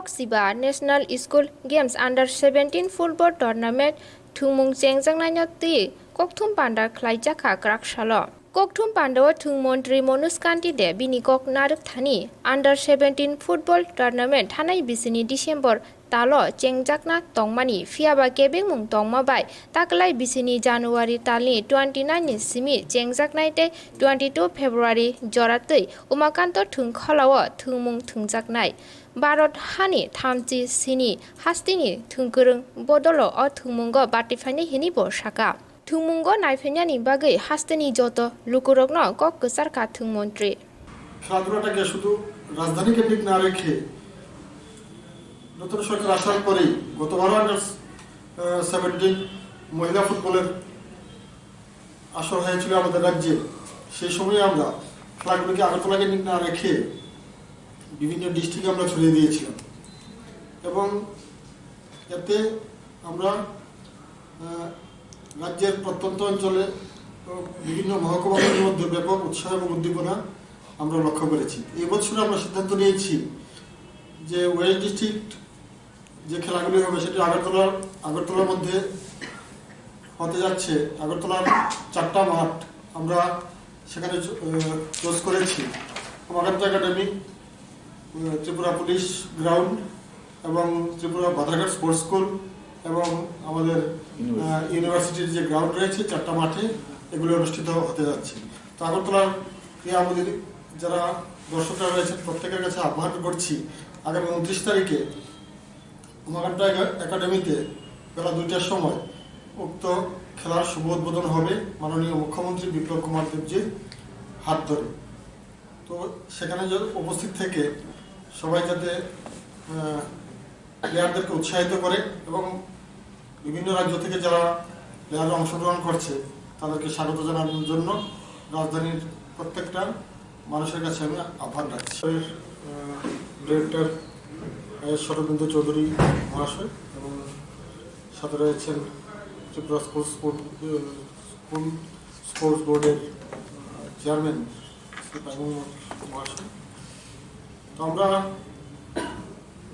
Koksiba National School Games Under-17 Football Tournament Thungmung Chengjangnaino Tui KOKTHUM PANDA KHLAIKHA Kraksalo KOKTHUM PANDA Thung MONTRI MANUJ KANTI de binikok naruk thani Under-17 Football Tournament thanai bisini December talo chengjakna tongmani fiaba kebengmung tongmabai taklai bisini January talni 29 ni simi chengjaknaite 22 February joratui umakanto thungkhalawo thungmung thungjaknai Bharat hani thamchi sini hastini thungkurung bodolo o thungmungo batifaini hini bo saka thungmungo naifenyani bagai hastini joto lukurokno kok kusarka thungmন্ত্রী খেলাধুলাটাকে শুধু রাজধানী কেন্দ্রিক না রেখে নতুন সরকার আসার পরেই গতবারও Under-17 মহিলা ফুটবলের আসর হয়েছিল আমাদের রাজ্যে। সেই সময় আমরা খেলাগুলোকে আগরতলা কেন্দ্রিক না রেখে বিভিন্ন ডিস্ট্রিক্টে আমরা ছড়িয়ে দিয়েছিলাম এবং এতে আমরা রাজ্যের প্রত্যন্ত অঞ্চলে বিভিন্ন মহকুমাগুলির মধ্যে ব্যাপক উৎসাহ এবং উদ্দীপনা আমরা লক্ষ্য করেছি। এই বছর আমরা সিদ্ধান্ত নিয়েছি যে ওয়েস্ট ডিস্ট্রিক্ট যে খেলাগুলি হবে সেটি আগরতলার মধ্যে হতে যাচ্ছে। আগরতলার 4টা মাঠ আমরা সেখানে চুজ করেছি। কান্তি একাডেমি, ত্রিপুরা পুলিশ গ্রাউন্ড এবং ত্রিপুরা বাধারঘাট স্পোর্টস স্কুল এবং আমাদের ইউনিভার্সিটির যে গ্রাউন্ড রয়েছে 4টা মাঠে এগুলো অনুষ্ঠিত হতে যাচ্ছে। তো আগরতলার আমাদের যারা দর্শকরা রয়েছেন প্রত্যেকের কাছে আহ্বান করছি আগামী 29 তারিখে কান্তি একাডেমিতে বেলা 2টার সময় উক্ত খেলার শুভ উদ্বোধন হবে মাননীয় মুখ্যমন্ত্রী বিপ্লব কুমার দেবজির হাত ধরে। তো সেখানে উপস্থিত থেকে সবাই যাতে প্লেয়ারদেরকে উৎসাহিত করে এবং বিভিন্ন রাজ্য থেকে যারা প্লেয়াররা অংশগ্রহণ করছে তাদেরকে স্বাগত জানানোর জন্য রাজধানীর প্রত্যেকটা মানুষের কাছে আমি আহ্বান রাখছি। ডিরেক্টর শরদিন্দু চৌধুরী মহাশয় এবং সাথে রয়েছেন ত্রিপুরা স্পোর্টস বোর্ডের চেয়ারম্যান মহাশয়। তো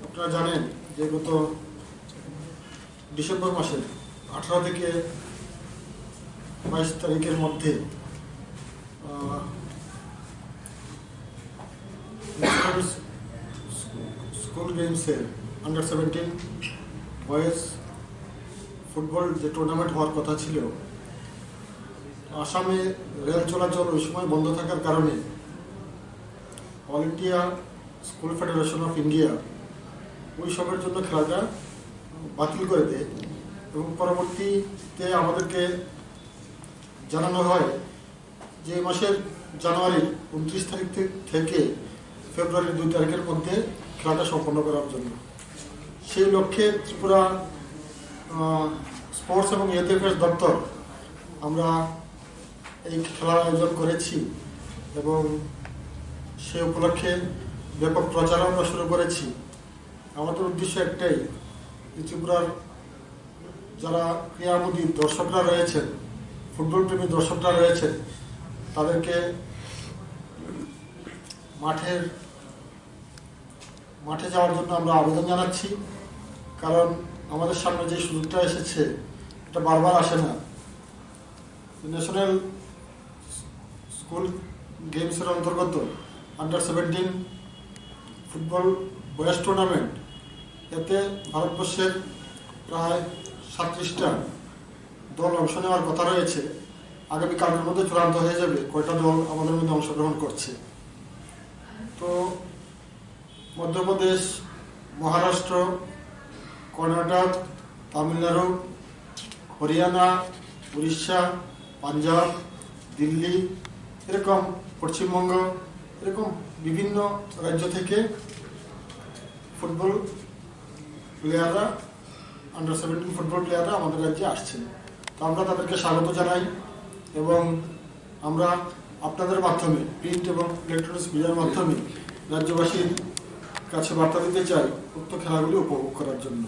আপনারা জানেন যে গত ডিসেম্বর মাসের 18 থেকে 22 তারিখের মধ্যে স্কুল গেমসের Under-17 বয়েজ ফুটবল যে টুর্নামেন্ট হওয়ার কথা ছিল, আসামে রেল চলাচল ওই সময় বন্ধ থাকার কারণে all India school federation of India ওই সবের জন্য খেলাটা বাতিল করে দেয় এবং পরবর্তীতে আমাদেরকে জানানো হয় যে মাসের জানুয়ারির 29 তারিখ থেকে ফেব্রুয়ারির 2 তারিখের মধ্যে খেলাটা সম্পন্ন করার জন্য। সেই লক্ষ্যে ত্রিপুরা স্পোর্টস এবং ইউথ অ্যাফেয়ার্স দপ্তর আমরা এই খেলার আয়োজন করেছি এবং সে উপলক্ষে ব্যাপক প্রচারও আমরা শুরু করেছি। আমাদের উদ্দেশ্য একটাই, ত্রিপুরার যারা ক্রীড়ামোদী দর্শকরা রয়েছেন, ফুটবল প্রেমী দর্শকরা রয়েছেন, তাদেরকে মাঠে যাওয়ার জন্য আমরা আবেদন জানাচ্ছি। কারণ আমাদের সামনে যে সুযোগটা এসেছে এটা বারবার আসে না। ন্যাশনাল স্কুল গেমসের অন্তর্গত Under-17 ফুটবল বয়েজ টুর্নামেন্ট, এতে ভারতবর্ষের প্রায় 37টা দল অংশ নেওয়ার কথা রয়েছে। আগামীকালের মধ্যে চূড়ান্ত হয়ে যাবে কয়টা দল আমাদের মধ্যে অংশগ্রহণ করছে। তো মধ্যপ্রদেশ, মহারাষ্ট্র, কর্ণাটক, তামিলনাড়ু, হরিয়ানা, উড়িষ্যা, পাঞ্জাব, দিল্লি, এরকম পশ্চিমবঙ্গ, এরকম বিভিন্ন রাজ্য থেকে ফুটবল প্লেয়াররা Under-17 ফুটবল প্লেয়াররা আমাদের রাজ্যে আসছেন। তো আমরা তাদেরকে স্বাগত জানাই এবং আমরা আপনাদের মাধ্যমে প্রিন্ট এবং ইলেকট্রনিক্স মিডিয়ার মাধ্যমে রাজ্যবাসীর কাছে বার্তা দিতে চাই উক্ত খেলাগুলি উপভোগ করার জন্য।